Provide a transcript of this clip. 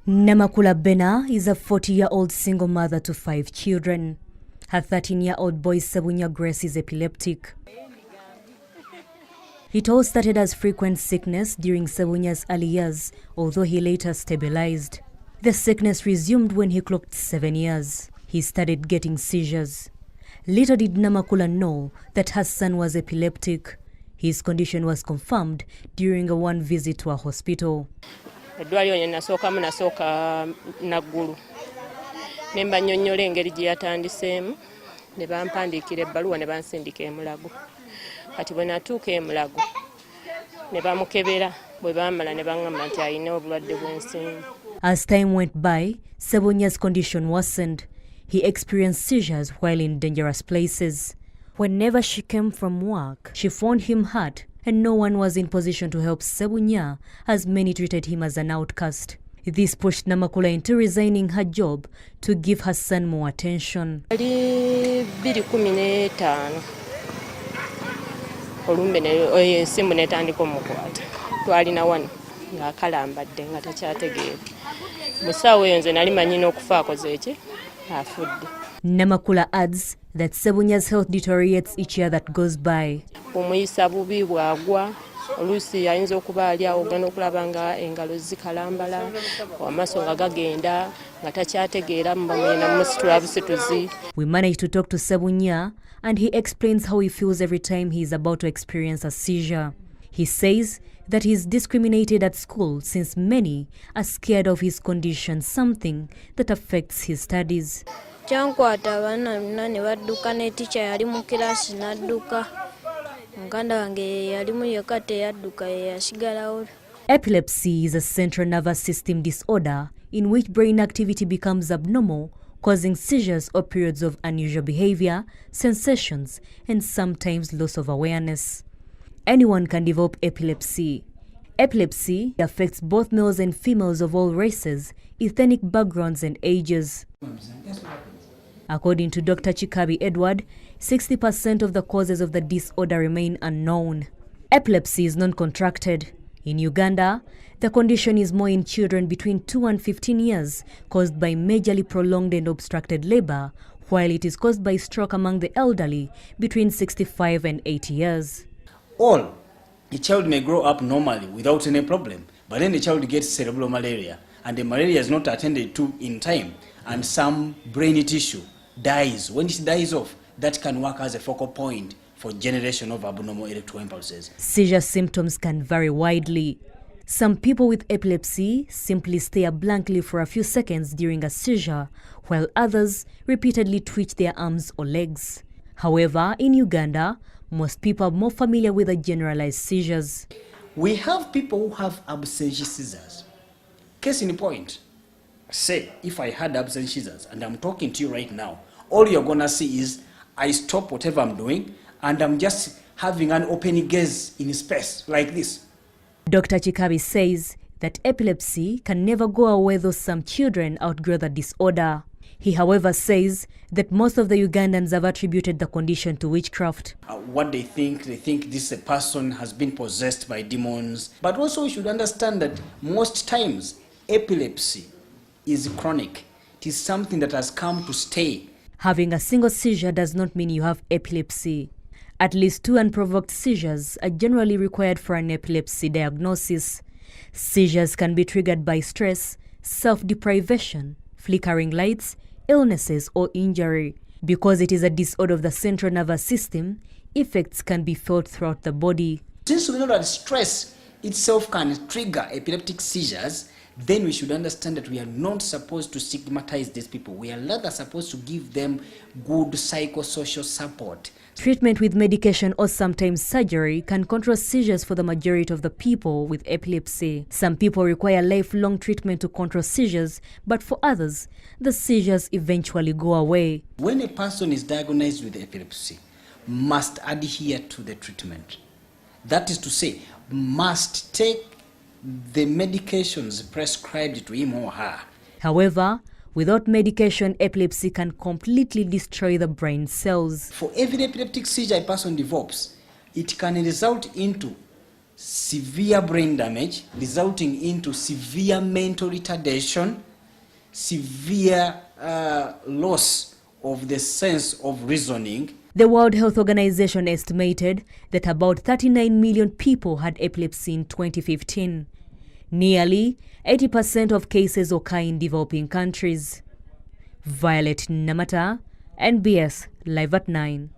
Namakula Bena is a 40-year-old single mother to 5 children. Her 13-year-old boy Sebunya Grace is epileptic. It all started as frequent sickness during Sebunya's early years, although he later stabilized. The sickness resumed when he clocked 7 years. He started getting seizures. Little did Namakula know that her son was epileptic. His condition was confirmed during a one visit to a hospital. Eddwaliro nasooka naggulu ne mbannyonnyola engeri gye yatandiseemu ne bampandiikira ebbaluwa ne bansindika e Mulago. Kati bwe natuuka e Mulago ne bamukebera bwe bammala ne baŋŋamba nti alina obulwadde bw'ensimbu. As time went by, Sebunya's condition worsened. He experienced seizures while in dangerous places. Whenever she came from work, she found him hurt, and no one was in position to help Sebunya, as many treated him as an outcast. This pushed Namakula into resigning her job to give her son more attention. Olumbe ensimbu netandika omukwata twalina wano ng'akalambadde nga takyategeera. Musaawo eyo nze nali manyina okufa akoze eki afudde. Namakula adds that Sebunya's health deteriorates each year that goes by. Omuyisa bubi bwagwa oluusi ayinza okuba ali awo ogenda okulaba nga engalo zikalambala amaaso nga gagenda nga takyategeera mubamuyina musitula busituzi. We managed to talk to Sebunya, and he explains how he feels every time he is about to experience a seizure. He says that he is discriminated at school since many are scared of his condition, something that affects his studies. Kyankwata abaana bonna ne badduka ne teacher yali mu kiraasi n'adduka. Muganda wange yalimu yekka teyadduka yasigalawo. Epilepsy is a central nervous system disorder in which brain activity becomes abnormal, causing seizures or periods of unusual behavior, sensations, and sometimes loss of awareness. Anyone can develop epilepsy. Epilepsy affects both males and females of all races, ethnic backgrounds, and ages. According to Dr. Chikabi Edward, 60% of the causes of the disorder remain unknown. Epilepsy is non-contracted. In Uganda, the condition is more in children between 2 and 15 years, caused by majorly prolonged and obstructed labor, while it is caused by stroke among the elderly between 65 and 80 years. A child may grow up normally without any problem, but then the child gets cerebral malaria, and the malaria is not attended to in time, and some brain tissue dies. When it dies off, that can work as a focal point for generation of abnormal electrical impulses. Seizure symptoms can vary widely. Some people with epilepsy simply stare blankly for a few seconds during a seizure, while others repeatedly twitch their arms or legs. However, in Uganda, most people are more familiar with the generalized seizures. We have people who have absent seizures. Case in point, say if I had absent seizures and I'm talking to you right now, all you're gonna see is I stop whatever I'm doing and I'm just having an open gaze in space like this. Dr. Chikabi says that epilepsy can never go away, though some children outgrow the disorder. He, however, says that most of the Ugandans have attributed the condition to witchcraft. What they think this person has been possessed by demons. But also we should understand that most times epilepsy is chronic. It is something that has come to stay. Having a single seizure does not mean you have epilepsy. At least 2 unprovoked seizures are generally required for an epilepsy diagnosis. Seizures can be triggered by stress, self-deprivation, flickering lights, illnesses, or injury. Because it is a disorder of the central nervous system, effects can be felt throughout the body. Since we know that stress itself can trigger epileptic seizures, then we should understand that we are not supposed to stigmatize these people. We are rather supposed to give them good psychosocial support. Treatment with medication or sometimes surgery can control seizures for the majority of the people with epilepsy. Some people require lifelong treatment to control seizures, but for others, the seizures eventually go away. When a person is diagnosed with epilepsy, must adhere to the treatment. That is to say, must take the medications prescribed to him or her. However, without medication, epilepsy can completely destroy the brain cells. For every epileptic seizure a person develops, it can result into severe brain damage resulting into severe mental retardation, severe loss of the sense of reasoning. The World Health Organization estimated that about 39 million people had epilepsy in 2015. Nearly 80% of cases occur in developing countries. Violet Namata, NBS Live at 9.